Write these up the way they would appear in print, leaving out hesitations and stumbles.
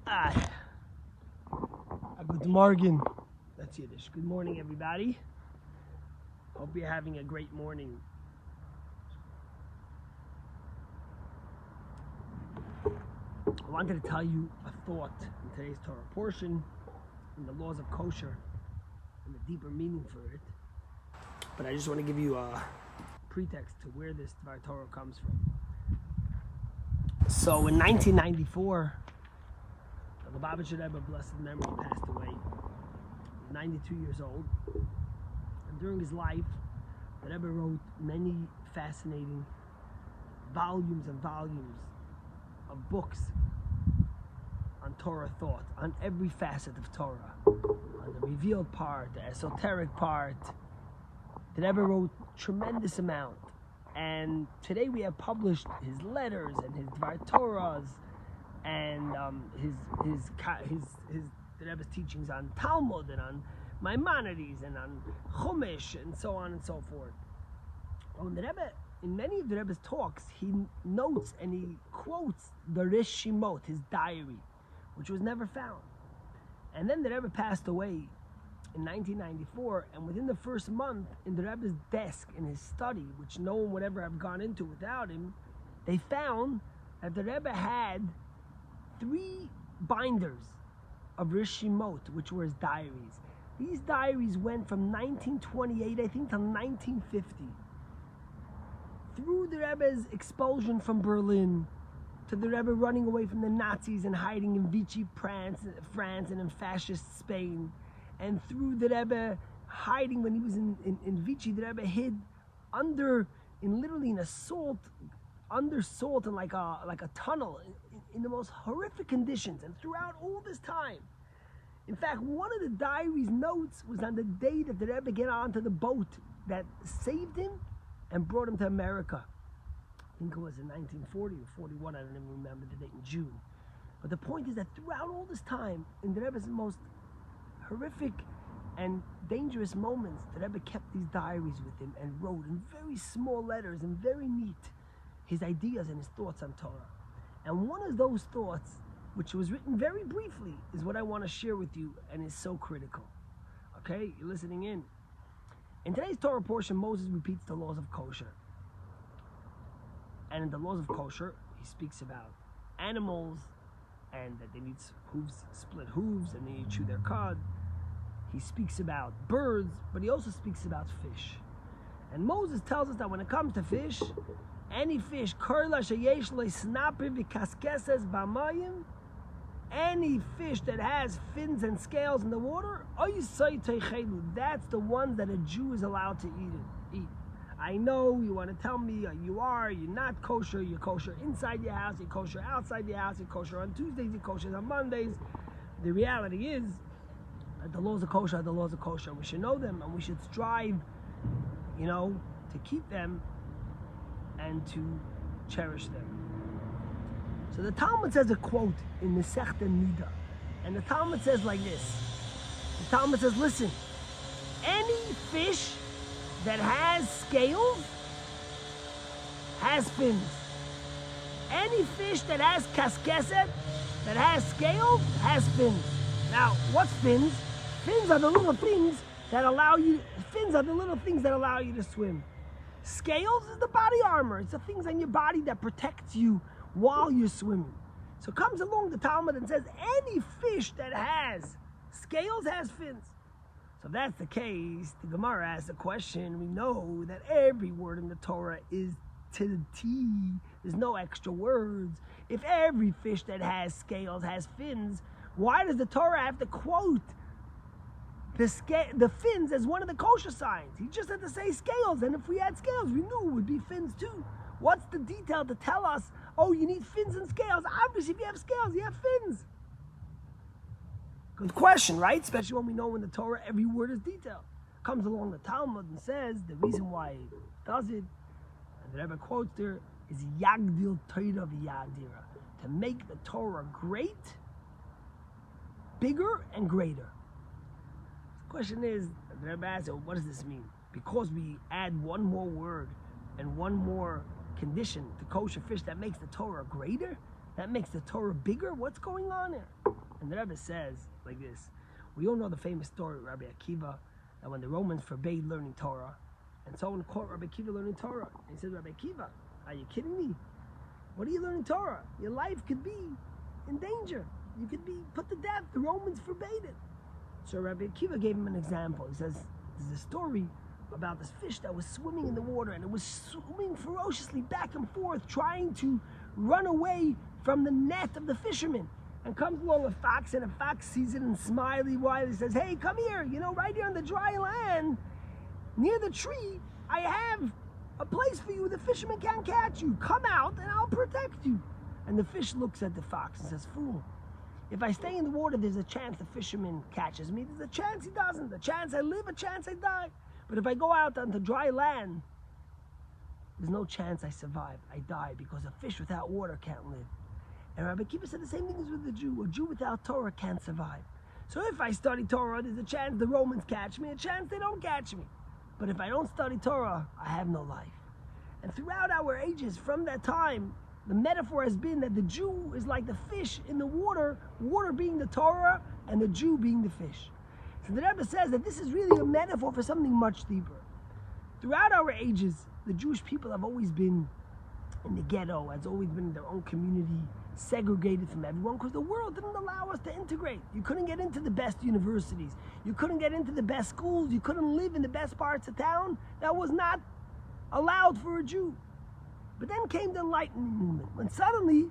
Ah, Good morning. That's Yiddish. Good morning, everybody. Hope you're having a great morning. I wanted to tell you a thought in today's Torah portion, in the laws of kosher, and the deeper meaning for it. But I just want to give you a pretext to where this Dvar Torah comes from. So in 1994, the Lubavitcher Rebbe, blessed memory, passed away. He was 92 years old. And during his life, the Rebbe wrote many fascinating volumes and volumes of books on Torah thought, on every facet of Torah, on the revealed part, the esoteric part. The Rebbe wrote tremendous amount. And today we have published his letters and his Dvar Torahs and the Rebbe's teachings on Talmud and on Maimonides and on Chumash and so on and so forth. When the Rebbe, in many of the Rebbe's talks, he notes and he quotes the Rishimot, his diary, which was never found. And then the Rebbe passed away in 1994, and within the first month, in the Rebbe's desk, in his study, which no one would ever have gone into without him, they found that the Rebbe had 3 binders of Rishimot, which were his diaries. These diaries went from 1928, I think, to 1950. Through the Rebbe's expulsion from Berlin, to the Rebbe running away from the Nazis and hiding in Vichy, France and in fascist Spain, and through the Rebbe hiding when he was in Vichy, the Rebbe hid literally in a salt, under salt in like a tunnel, in the most horrific conditions. And throughout all this time, in fact, one of the diary's notes was on the day that the Rebbe got onto the boat that saved him and brought him to America. I think it was in 1940 or 41, I don't even remember the date, in June. But the point is that throughout all this time, in the Rebbe's most horrific and dangerous moments, the Rebbe kept these diaries with him and wrote in very small letters and very neat his ideas and his thoughts on Torah. And one of those thoughts, which was written very briefly, is what I want to share with you and is so critical. Okay, you're listening in. In today's Torah portion, Moses repeats the laws of kosher. And in the laws of kosher, he speaks about animals and that they need split hooves, and they need to chew their cud. He speaks about birds, but he also speaks about fish. And Moses tells us that when it comes to fish, any fish, any fish that has fins and scales in the water, that's the ones that a Jew is allowed to eat. I know you want to tell me you're not kosher, you're kosher inside your house, you're kosher outside your house, you're kosher on Tuesdays, you're kosher on Mondays. The reality is that the laws of kosher are the laws of kosher. We should know them and we should strive, to keep them and to cherish them. So the Talmud says a quote in Masechta Nida, and the Talmud says like this. The Talmud says, listen, any fish that has scales has fins. Any fish that has kaskeset, that has scales, has fins. Now, what's fins? Fins are the little things that allow you to swim. Scales is the body armor. It's the things on your body that protects you while you're swimming. So comes along the Talmud and says any fish that has scales has fins. So if that's the case, the Gemara asks a question. We know that every word in the Torah is to the T. There's no extra words. If every fish that has scales has fins, why does the Torah have to quote the fins as one of the kosher signs? He just had to say scales, and if we had scales, we knew it would be fins too. What's the detail to tell us, oh, you need fins and scales? Obviously, if you have scales, you have fins. Good question, right? Especially when we know in the Torah every word is detailed. Comes along the Talmud and says the reason why it does it, and the Rebbe quotes there, is Yagdil Torah v'Yagdira, to make the Torah great, bigger, and greater. The question is, the Rebbe asks, what does this mean? Because we add one more word and one more condition to kosher fish that makes the Torah greater? That makes the Torah bigger? What's going on here? And the Rebbe says like this. We all know the famous story of Rabbi Akiva, that when the Romans forbade learning Torah, and someone caught Rabbi Akiva learning Torah, and he said, Rabbi Akiva, are you kidding me? What are you learning Torah? Your life could be in danger. You could be put to death. The Romans forbade it. So Rabbi Akiva gave him an example. He says, there's a story about this fish that was swimming in the water, and it was swimming ferociously back and forth, trying to run away from the net of the fishermen. And comes along a fox, and a fox sees it and smiley while he says, hey, come here, right here on the dry land, near the tree, I have a place for you. The fishermen can't catch you. Come out and I'll protect you. And the fish looks at the fox and says, fool, if I stay in the water, there's a chance the fisherman catches me. There's a chance he doesn't. A chance I live, a chance I die. But if I go out onto dry land, there's no chance I survive. I die, because a fish without water can't live. And Rabbi Akiva said the same thing as with the Jew. A Jew without Torah can't survive. So if I study Torah, there's a chance the Romans catch me, a chance they don't catch me. But if I don't study Torah, I have no life. And throughout our ages, from that time, the metaphor has been that the Jew is like the fish in the water, water being the Torah, and the Jew being the fish. So the Rebbe says that this is really a metaphor for something much deeper. Throughout our ages, the Jewish people have always been in the ghetto, has always been in their own community, segregated from everyone, because the world didn't allow us to integrate. You couldn't get into the best universities. You couldn't get into the best schools. You couldn't live in the best parts of town. That was not allowed for a Jew. But then came the Enlightenment movement, when suddenly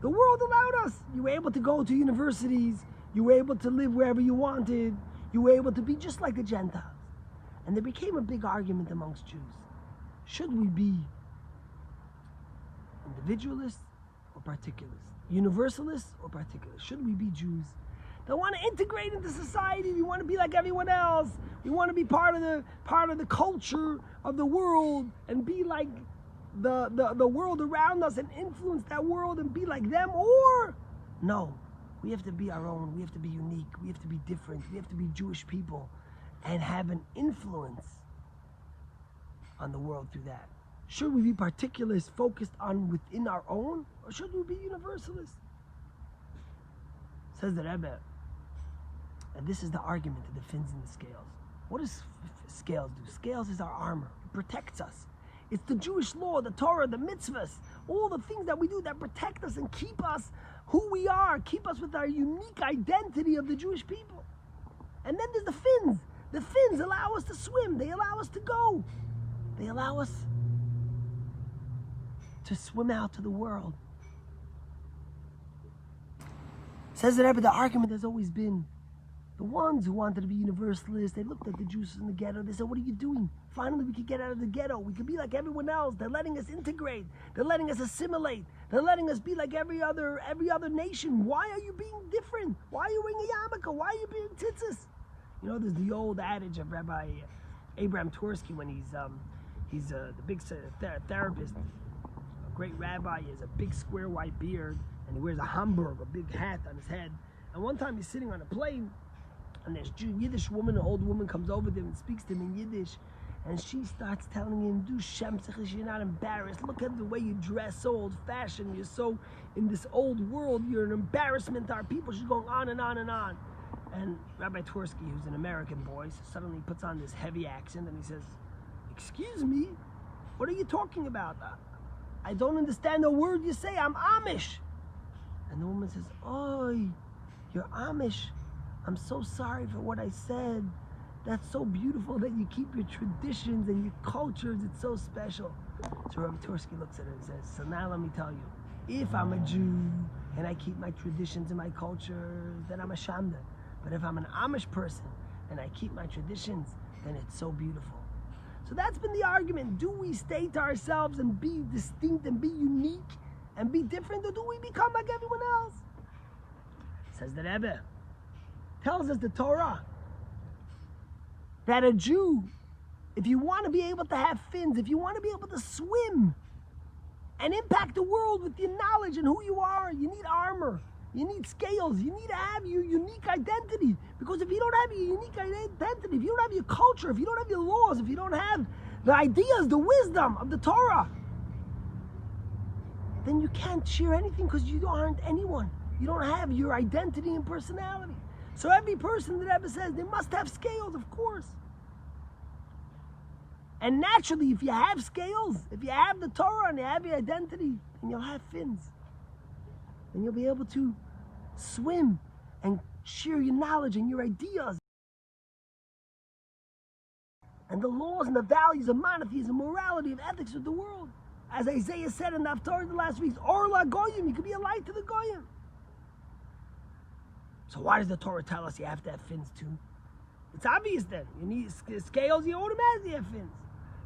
the world allowed us. You were able to go to universities. You were able to live wherever you wanted. You were able to be just like the Gentiles. And there became a big argument amongst Jews. Should we be individualists or particularists? Universalists or particularists? Should we be Jews that want to integrate into society? We want to be like everyone else. We want to be part of the culture of the world and be like the world around us and influence that world and be like them. Or no, we have to be our own. We have to be unique. We have to be different. We have to be Jewish people and have an influence on the world through that. Should we be particularists focused on within our own, or should we be universalists? Says the Rebbe, and this is the argument of the fins and the scales. What does scales do? Scales is our armor. It protects us. It's the Jewish law, the Torah, the mitzvahs, all the things that we do that protect us and keep us who we are, keep us with our unique identity of the Jewish people. And then there's the fins. The fins allow us to swim. They allow us to go. They allow us to swim out to the world. Says the Rebbe, the argument has always been the ones who wanted to be universalists. They looked at the Jews in the ghetto. They said, what are you doing? Finally, we could get out of the ghetto. We could be like everyone else. They're letting us integrate. They're letting us assimilate. They're letting us be like every other nation. Why are you being different? Why are you wearing a yarmulke? Why are you being tzitzis? There's the old adage of Rabbi Abraham Twersky when he's the big therapist, a great rabbi. He has a big square white beard, and he wears a Hamburg, a big hat on his head. And one time he's sitting on a plane, and this Yiddish woman, an old woman, comes over to him and speaks to him in Yiddish, and she starts telling him, "Du shemtzich, you're not embarrassed. Look at the way you dress, so old-fashioned. You're so in this old world. You're an embarrassment to our people." She's going on and on and on. And Rabbi Twersky, who's an American boy, suddenly puts on this heavy accent and he says, "Excuse me, what are you talking about? I don't understand a word you say. I'm Amish." And the woman says, "Oh, you're Amish. I'm so sorry for what I said. That's so beautiful that you keep your traditions and your cultures. It's so special." So Rabbi Twersky looks at her and says, "So now let me tell you, if I'm a Jew and I keep my traditions and my culture, then I'm a shamda. But if I'm an Amish person and I keep my traditions, then it's so beautiful." So that's been the argument. Do we stay to ourselves and be distinct and be unique and be different, or do we become like everyone else? Says the Rebbe, tells us the Torah, that a Jew, if you want to be able to have fins, if you want to be able to swim and impact the world with your knowledge and who you are, you need armor. You need scales. You need to have your unique identity. Because if you don't have your unique identity, if you don't have your culture, if you don't have your laws, if you don't have the ideas, the wisdom of the Torah, then you can't share anything because you aren't anyone. You don't have your identity and personality. So every person that ever says they must have scales, of course. And naturally, if you have scales, if you have the Torah and you have your identity, then you'll have fins. And you'll be able to swim and share your knowledge and your ideas. And the laws and the values of monotheism, morality, of ethics of the world. As Isaiah said in the Haftarah the last week, Or la Goyim, you could be a light to the Goyim. So why does the Torah tell us you have to have fins too? It's obvious then. You need scales, you automatically have fins.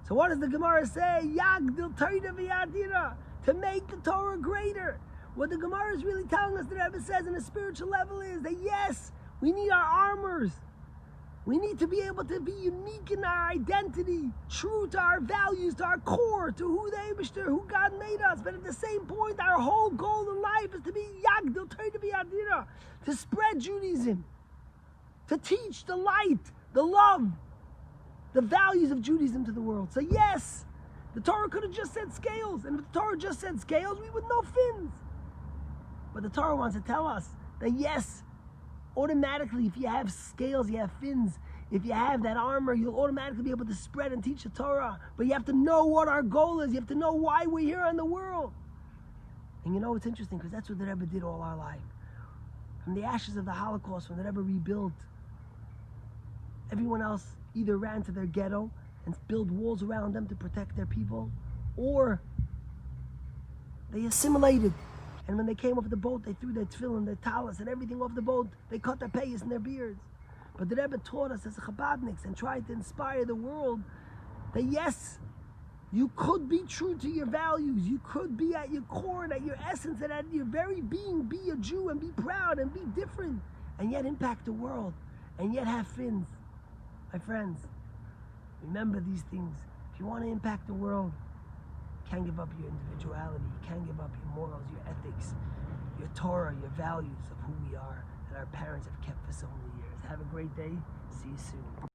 So what does the Gemara say? Yagdil Torah v'yadira, to make the Torah greater. What the Gemara is really telling us, the Rebbe says on a spiritual level, is that yes, we need our armors. We need to be able to be unique in our identity, true to our values, to our core, to who the Eibishter, who God made us. But at the same point, our whole goal in life is to be Yagdil Torah v'yadira, to spread Judaism, to teach the light, the love, the values of Judaism to the world. So yes, the Torah could have just said scales, and if the Torah just said scales, we would know fins. But the Torah wants to tell us that yes, automatically, if you have scales, you have fins. If you have that armor, you'll automatically be able to spread and teach the Torah. But you have to know what our goal is. You have to know why we're here in the world. And you know, it's interesting, because that's what the Rebbe did all our life. From the ashes of the Holocaust, when the Rebbe rebuilt, everyone else either ran to their ghetto and built walls around them to protect their people, or they assimilated. And when they came off the boat, they threw their tefillin, their talis, and everything off the boat. They cut their payas and their beards. But the Rebbe taught us as Chabadniks and tried to inspire the world that yes, you could be true to your values. You could be at your core and at your essence and at your very being, be a Jew and be proud and be different, and yet impact the world, and yet have fins. My friends, remember these things. If you want to impact the world, you can't give up your individuality. You can't give up your morals, your ethics, your Torah, your values of who we are that our parents have kept for so many years. Have a great day. See you soon.